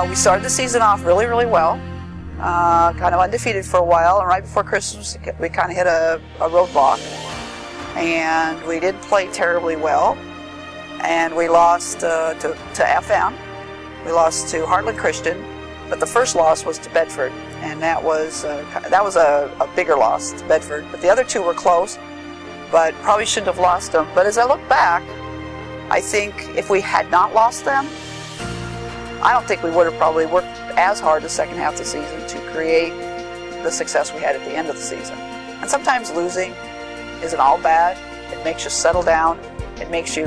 We started the season off really, really well, kind of undefeated for a while, and right before Christmas we kind of hit a roadblock, and we didn't play terribly well, and we lost to FM, we lost to Heartland Christian, but the first loss was to Bedford, and that was a bigger loss to Bedford, but the other two were close, but probably shouldn't have lost them. But as I look back, I think if we had not lost them, I don't think we would have probably worked as hard the second half of the season to create the success we had at the end of the season. And sometimes losing isn't all bad. It makes you settle down. It makes you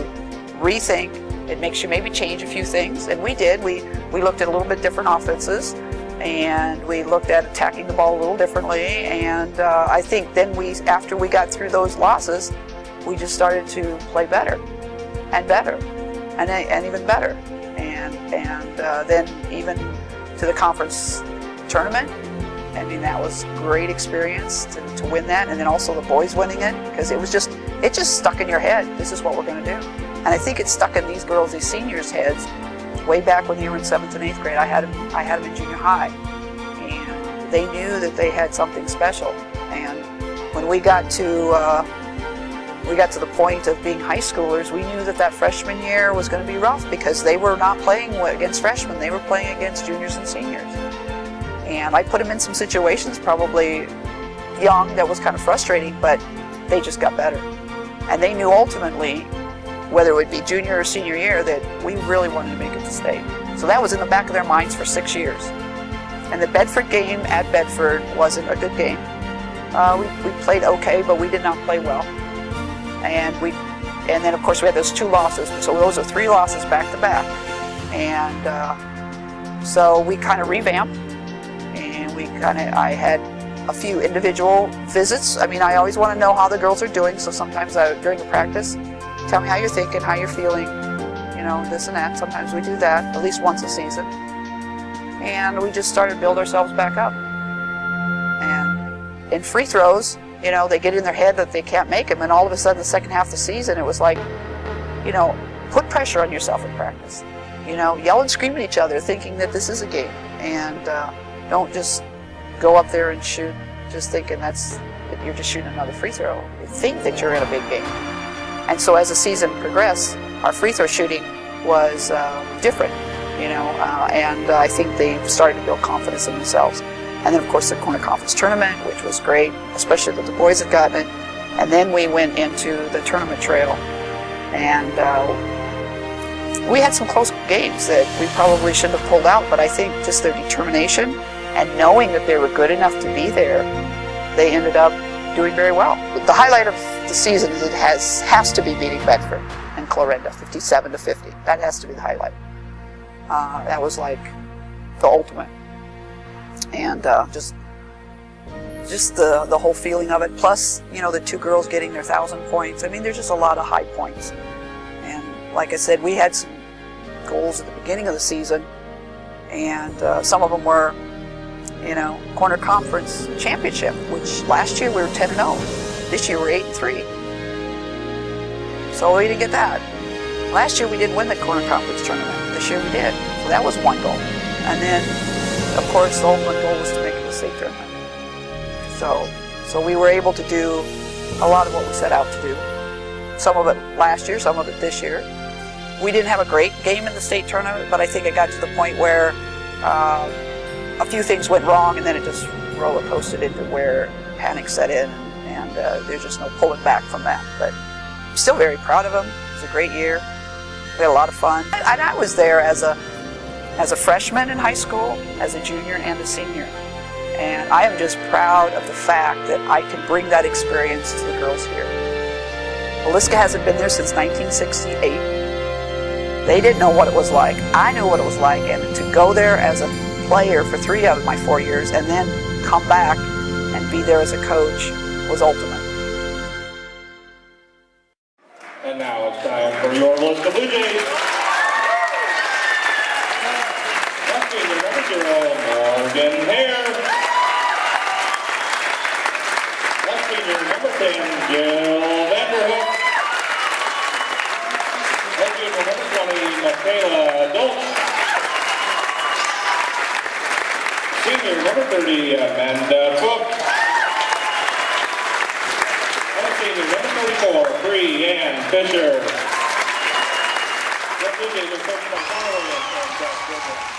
rethink. It makes you maybe change a few things. And we did. We looked at a little bit different offenses, and we looked at attacking the ball a little differently. And I think then after we got through those losses, we just started to play better and better and even better. And then even to the conference tournament. I mean, that was a great experience to win that, and then also the boys winning it, because it just stuck in your head. This is what we're going to do. And I think it stuck in these girls, these seniors' heads, way back when they were in 7th and 8th grade. I had them in junior high, and they knew that they had something special. And when we got to the point of being high schoolers, we knew that freshman year was going to be rough, because they were not playing against freshmen, they were playing against juniors and seniors. And I put them in some situations, probably young, that was kind of frustrating, but they just got better. And they knew ultimately, whether it would be junior or senior year, that we really wanted to make it to state. So that was in the back of their minds for 6 years. And the Bedford game at Bedford wasn't a good game. We played okay, but we did not play well. And then of course we had those 2 losses, so those are 3 losses back to back. And so we kind of revamped, and I had a few individual visits. I mean, I always want to know how the girls are doing, so sometimes during the practice, tell me how you're thinking, how you're feeling, this and that. Sometimes we do that at least once a season. And we just started to build ourselves back up. And in free throws, they get in their head that they can't make them, and all of a sudden the second half of the season, it was like, put pressure on yourself in practice. Yell and scream at each other, thinking that this is a game, and don't just go up there and shoot, just thinking that you're just shooting another free throw. You think that you're in a big game. And so as the season progressed, our free throw shooting was different, and I think they started to build confidence in themselves. And then, of course, the corner conference tournament, which was great, especially that the boys had gotten it. And then we went into the tournament trail, and we had some close games that we probably shouldn't have pulled out, but I think just their determination and knowing that they were good enough to be there, they ended up doing very well. The highlight of the season is has to be beating Bedford and Clarinda, 57-50. That has to be the highlight. That was like the ultimate. And just the whole feeling of it, plus the 2 girls getting their 1,000 points. I mean, there's just a lot of high points. And like I said, we had some goals at the beginning of the season, and some of them were corner conference championship, which last year we were 10-0. This year we're 8-3. So we didn't get that. Last year we didn't win the corner conference tournament. This year we did. So that was one goal. And then, of course, the ultimate goal was to make it to the state tournament. So we were able to do a lot of what we set out to do. Some of it last year, some of it this year. We didn't have a great game in the state tournament, but I think it got to the point where a few things went wrong, and then it just roller coasted into where panic set in, and there's just no pulling back from that. But I'm still very proud of them. It was a great year. We had a lot of fun. And I was there as a freshman in high school, as a junior and a senior. And I am just proud of the fact that I can bring that experience to the girls here. Villisca hasn't been there since 1968. They didn't know what it was like. I knew what it was like, and to go there as a player for 3 out of my 4 years and then come back and be there as a coach was ultimate. And now it's time for your Villisca Blue Jays. Left fielder number 0, Morgan Hare. Left fielder number 10, Jill Vanderhook. Left fielder number 20, Michaela Dolce. Senior number 30, Amanda Cook. And senior number 34, Bree-Ann Fisher. The Blue Jays are coached by Connolly and Jack Gilbert.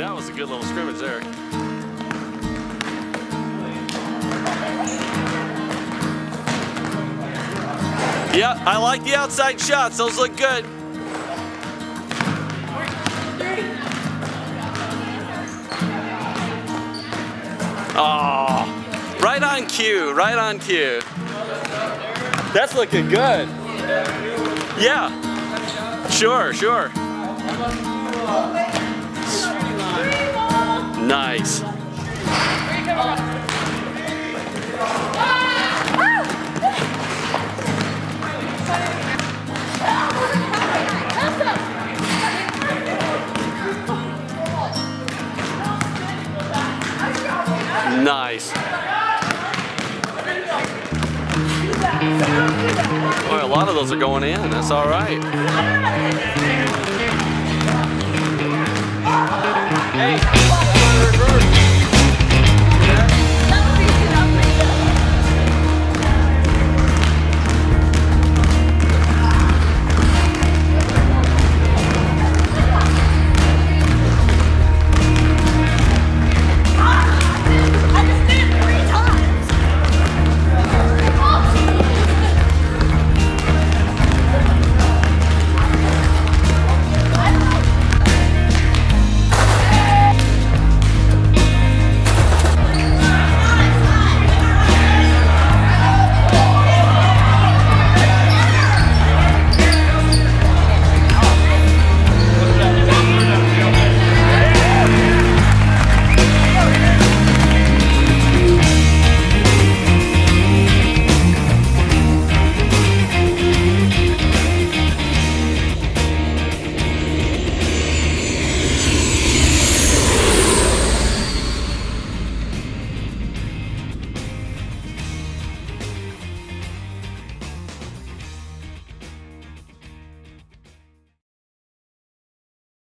That was a good little scrimmage there. Yeah, I like the outside shots. Those look good. Oh, right on cue, right on cue. That's looking good. Yeah, sure, sure. Nice. Nice. Boy, a lot of those are going in. That's all right. Hey.